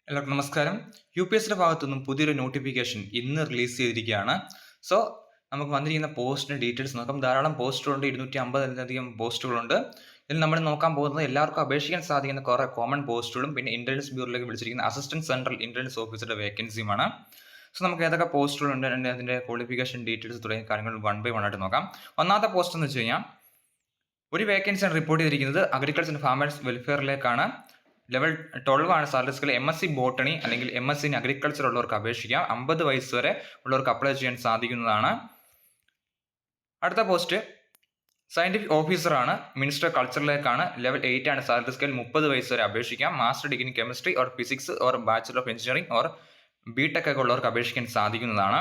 എല്ലാവർക്കും നമസ്കാരം. UPSCയുടെ ഭാഗത്തു നിന്നും പുതിയൊരു നോട്ടിഫിക്കേഷൻ ഇന്ന് റിലീസ് ചെയ്തിരിക്കുകയാണ്. സോ നമുക്ക് വന്നിരിക്കുന്ന പോസ്റ്റിന്റെ ഡീറ്റെയിൽസ് നോക്കാം. ധാരാളം പോസ്റ്റുകളുണ്ട്, 250-ലധികം പോസ്റ്റുകളുണ്ട്. ഇതിൽ നമ്മൾ നോക്കാൻ പോകുന്നത് എല്ലാവർക്കും അപേക്ഷിക്കാൻ സാധിക്കുന്ന കുറേ കോമൺ പോസ്റ്റുകളും പിന്നെ ഇന്റലിജൻസ് ബ്യൂറോയിലേക്ക് വിളിച്ചിരിക്കുന്ന അസിസ്റ്റന്റ് സെൻട്രൽ ഇന്റലിജൻസ് ഓഫീസറുടെ വേക്കൻസിയുമാണ്. സോ നമുക്ക് ഏതൊക്കെ പോസ്റ്റുകളുണ്ട്, അതിന്റെ ക്വാളിഫിക്കേഷൻ ഡീറ്റെയിൽസ് തുടങ്ങിയ കാര്യങ്ങൾ വൺ ബൈ വൺ ആയിട്ട് നോക്കാം. ഒന്നാമത്തെ പോസ്റ്റ് എന്ന് വെച്ച് കഴിഞ്ഞാൽ ഒരു വേക്കൻസിയാണ് റിപ്പോർട്ട് ചെയ്തിരിക്കുന്നത് അഗ്രികൾച്ചർ ആൻഡ് ഫാമേഴ്സ് വെൽഫെയറിലേക്കാണ്. ലെവൽ 12 ആണ് സാലറി സ്കെയിൽ. MSc ബോട്ടണി അല്ലെങ്കിൽ MSc ഇൻ അഗ്രികൾച്ചർ ഉള്ളവർക്ക് അപേക്ഷിക്കാം. 50 വയസ്സ് വരെ ഉള്ളവർക്ക് അപ്ലൈ ചെയ്യാൻ സാധിക്കുന്നതാണ്. അടുത്ത പോസ്റ്റ് സയന്റിഫിക് ഓഫീസറാണ്, മിനിസ്റ്റർ കൾച്ചറിലേക്കാണ്. ലെവൽ 8 ആണ് സാലറി സ്കെയിൽ. 30 വയസ്സ് വരെ അപേക്ഷിക്കാം. Master degree in chemistry or physics or bachelor of engineering or BTech ഒക്കെ ഉള്ളവർക്ക് അപേക്ഷിക്കാൻ സാധിക്കുന്നതാണ്.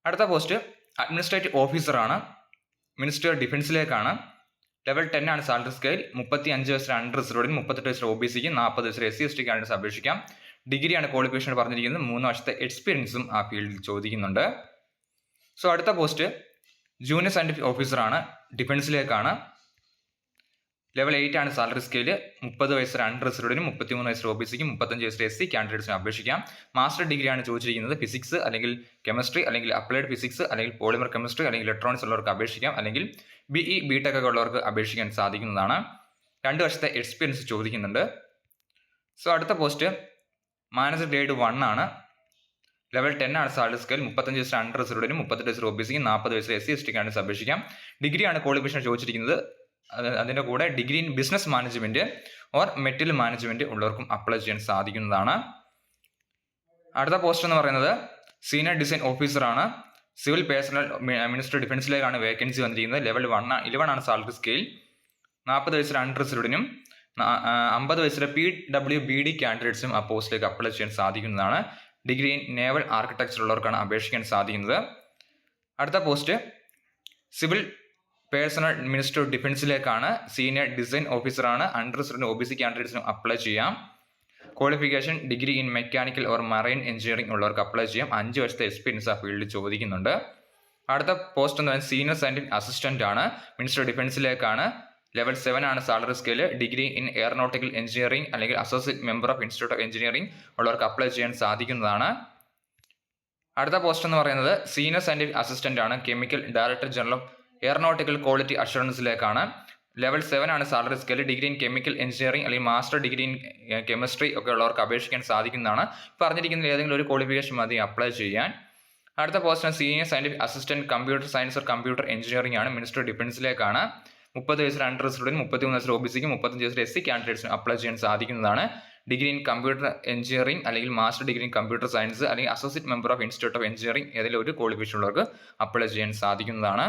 അടുത്ത പോസ്റ്റ് അഡ്മിനിസ്ട്രേറ്റീവ് ഓഫീസറാണ്, മിനിസ്റ്റർ ഡിഫൻസിലേക്കാണ്. ലെവൽ 10 ആണ് സാലറി സ്കെയിൽ. 35 വയസ്സിൽ അൺറിസർവ്ഡിനും 38 വയസ്സിൽ OBCക്ക് 40 വയസ്സിൽ SC/ST കാൻഡിഡേറ്റ്സ് അപേക്ഷിക്കാം. ഡിഗ്രിയാണ് ക്വാളിഫിക്കേഷൻ പറഞ്ഞിരിക്കുന്നത്. 3 വർഷത്തെ എക്സ്പീരിയൻസും ആ ഫീൽഡിൽ ചോദിക്കുന്നുണ്ട്. സോ അടുത്ത പോസ്റ്റ് ജൂനിയർ സയന്റിഫിക് ഓഫീസറാണ്, ഡിഫൻസിലേക്കാണ്. ലെവൽ 8 ആണ് സാലറി സ്കെയിൽ. 30 വയസ്സിൽ അൺറിസർവ്ഡിനും 33 വയസ്സിൽ OBCക്കും 35 വയസ്സിൽ SC കാൻഡിഡേറ്റ്സിനും അപേക്ഷിക്കാം. മാസ്റ്റർ ഡിഗ്രിയാണ് ചോദിച്ചിരിക്കുന്നത്. ഫിസിക്സ് അല്ലെങ്കിൽ കെമിസ്ട്രി അല്ലെങ്കിൽ അപ്ലൈഡ് ഫിസിക്സ് അല്ലെങ്കിൽ പോളിമർ കെമിസ്ട്രി അല്ലെങ്കിൽ ഇലക്ട്രോണിക്സ് ഉള്ളവർക്ക് അപേക്ഷിക്കാം. അല്ലെങ്കിൽ BE BTech ഒക്കെ ഉള്ളവർക്ക് അപേക്ഷിക്കാൻ സാധിക്കുന്നതാണ്. 2 വർഷത്തെ എക്സ്പീരിയൻസ് ചോദിക്കുന്നുണ്ട്. സോ അടുത്ത പോസ്റ്റ് മാനേജർ ഗ്രേഡ് 1 ആണ്. ലെവൽ 10 ആണ് സാലറി സ്കെയിൽ. 35 വയസ്സിൽ അൺറിസർവ്ഡിനും 38 വയസ്സിൽ OBCക്കും 40 വയസ്സിൽ SC/ST കാൻഡിഡേറ്റ്സ് അപേക്ഷിക്കാം. ഡിഗ്രിയാണ് ക്വാളിഫിക്കേഷൻ ചോദിച്ചിരിക്കുന്നത്. അതിൻ്റെ കൂടെ degree in business management or material management ഉള്ളവർക്കും അപ്ലൈ ചെയ്യാൻ സാധിക്കുന്നതാണ്. അടുത്ത പോസ്റ്റ് എന്ന് പറയുന്നത് സീനിയർ ഡിസൈൻ ഓഫീസറാണ്, സിവിൽ പേഴ്സണൽ, മിനിസ്റ്റർ ഡിഫൻസിലേക്കാണ് വേക്കൻസി വന്നിരിക്കുന്നത്. ലെവൽ 11 ആണ് സാലറി സ്കെയിൽ. 40 വയസ്സിൽ അൺറിസർവ്ഡിനും 50 വയസ്സിലെ PWBD കാൻഡിഡേറ്റ്സും ആ പോസ്റ്റിലേക്ക് അപ്ലൈ ചെയ്യാൻ സാധിക്കുന്നതാണ്. ഡിഗ്രി ഇൻ നേവൽ ആർക്കിടെക്ചർ ഉള്ളവർക്കാണ് അപേക്ഷിക്കാൻ സാധിക്കുന്നത്. അടുത്ത പോസ്റ്റ് സിവിൽ പേഴ്സണൽ, മിനിസ്റ്റർ ഡിഫൻസിലേക്കാണ്. സീനിയർ ഡിസൈൻ ഓഫീസറാണ്. അൺറിസർവ്ഡ് OBC കാൻഡിഡേറ്റ്സിനും അപ്ലൈ ചെയ്യാം. Qualification degree in mechanical or marine engineering ഉള്ളവർക്ക് അപ്ലൈ ചെയ്യാം. 5 വർഷത്തെ എക്സ്പീരിയൻസ് ആ ഫീൽഡിൽ ചോദിക്കുന്നുണ്ട്. അടുത്ത പോസ്റ്റ് എന്ന് പറയുന്നത് സീനിയർ സയന്റിഫിക് അസിസ്റ്റന്റ് ആണ്, മിനിസ്റ്റർ ഡിഫൻസിലേക്കാണ്. ലെവൽ 7 ആണ് salary scale. Degree in aeronautical engineering അല്ലെങ്കിൽ associate member of institute of engineering ഉള്ളവർക്ക് അപ്ലൈ ചെയ്യാൻ സാധിക്കുന്നതാണ്. അടുത്ത പോസ്റ്റ് എന്ന് പറയുന്നത് സീനിയർ സയന്റിഫിക് അസിസ്റ്റന്റ് ആണ്, chemical director general of aeronautical quality അഷുറൻസിലേക്കാണ്. ലെവൽ 7 ആണ് salary scale. Degree in chemical engineering അല്ലെങ്കിൽ മാസ്റ്റർ ഡിഗ്രി ഇൻ കെമിസ്ട്രി ഒക്കെ ഉള്ളവർക്ക് അപേക്ഷിക്കാൻ സാധിക്കുന്നതാണ്. പറഞ്ഞിരിക്കുന്ന ഏതെങ്കിലും ഒരു ക്വാളിഫിക്കേഷൻ മതി അപ്ലൈ ചെയ്യാൻ. അടുത്ത post senior scientific assistant computer science or computer engineering ആണ്, മിനിസ്റ്റർ ഡിഫൻസിലേക്കാണ്. 30 വയസ്സിൽ അൺറിസർവ്ഡിനും 33 വയസ്സിൽ OBCക്കും 35 വയസ്സിൽ SC കാൻഡിഡേറ്റ്സിനും അപ്ലൈ ചെയ്യാൻ സാധിക്കുന്നതാണ്. ഡിഗ്രി ഇൻ കമ്പ്യൂട്ടർ എഞ്ചിനീയറിംഗ് അല്ലെങ്കിൽ master degree in computer science അല്ലെങ്കിൽ associate member of institute of engineering ഏതെങ്കിലും ഒരു ക്വാളിഫിക്കേഷൻ ഉള്ളവർക്ക് അപ്ലൈ ചെയ്യാൻ സാധിക്കുന്നതാണ്.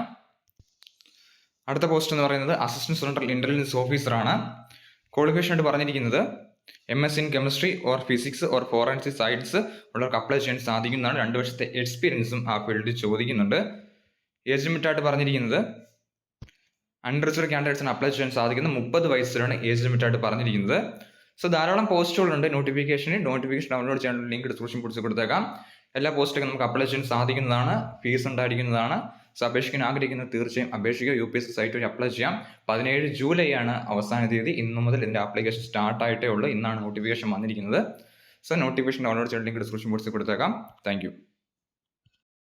അടുത്ത പോസ്റ്റ് എന്ന് പറയുന്നത് അസിസ്റ്റന്റ് സെൻട്രൽ ഇന്റലിജൻസ് ഓഫീസറാണ്. ക്വാളിഫിക്കേഷൻ ആയിട്ട് പറഞ്ഞിരിക്കുന്നത് MSc in chemistry or physics or forensic science ഉള്ളവർക്ക് അപ്ലൈ ചെയ്യാൻ സാധിക്കുന്നതാണ്. 2 വർഷത്തെ എക്സ്പീരിയൻസും ആ ഫീൽഡിൽ ചോദിക്കുന്നുണ്ട്. ഏജ് ലിമിറ്റ് ആയിട്ട് പറഞ്ഞിരിക്കുന്നത് അൺറിസർവ്ഡ് കാൻഡിഡേറ്റ്സിന് അപ്ലൈ ചെയ്യാൻ സാധിക്കുന്ന 30 വയസ്സിലാണ് ഏജ് ലിമിറ്റ് ആയിട്ട് പറഞ്ഞിരിക്കുന്നത്. സോ ധാരാളം പോസ്റ്റുകളുണ്ട് നോട്ടിഫിക്കേഷൻ ഡൗൺലോഡ് ചെയ്യാനുള്ള ലിങ്ക് ഡിസ്ക്രിപ്ഷൻ ബോക്സിൽ കൊടുത്തേക്കാം. എല്ലാ പോസ്റ്റിലേക്കും നമുക്ക് അപ്ലൈ ചെയ്യാൻ സാധിക്കുന്നതാണ്. ഫീസ് ഉണ്ടായിരിക്കുന്നതാണ്. സോ അപേക്ഷിക്കാൻ ആഗ്രഹിക്കുന്നത് തീർച്ചയായും അപേക്ഷിക്കുക. UPSC സൈറ്റ് വഴി അപ്ലൈ ചെയ്യാം. 17 ജൂലൈ ആണ് അവസാന തീയതി. ഇന്നു മുതൽ ഇതിൻ്റെ ആപ്ലിക്കേഷൻ സ്റ്റാർട്ട് ആയിട്ടേ ഉള്ളൂ. ഇന്നാണ് നോട്ടിഫിക്കേഷൻ വന്നിരിക്കുന്നത്. സോ നോട്ടിഫിക്കേഷൻ ഡൗൺലോഡ് ചെയ്യാൻ ലിങ്ക് ഡിസ്ക്രിപ്ഷൻ ബോക്സിൽ കൊടുത്തേക്കാം. താങ്ക്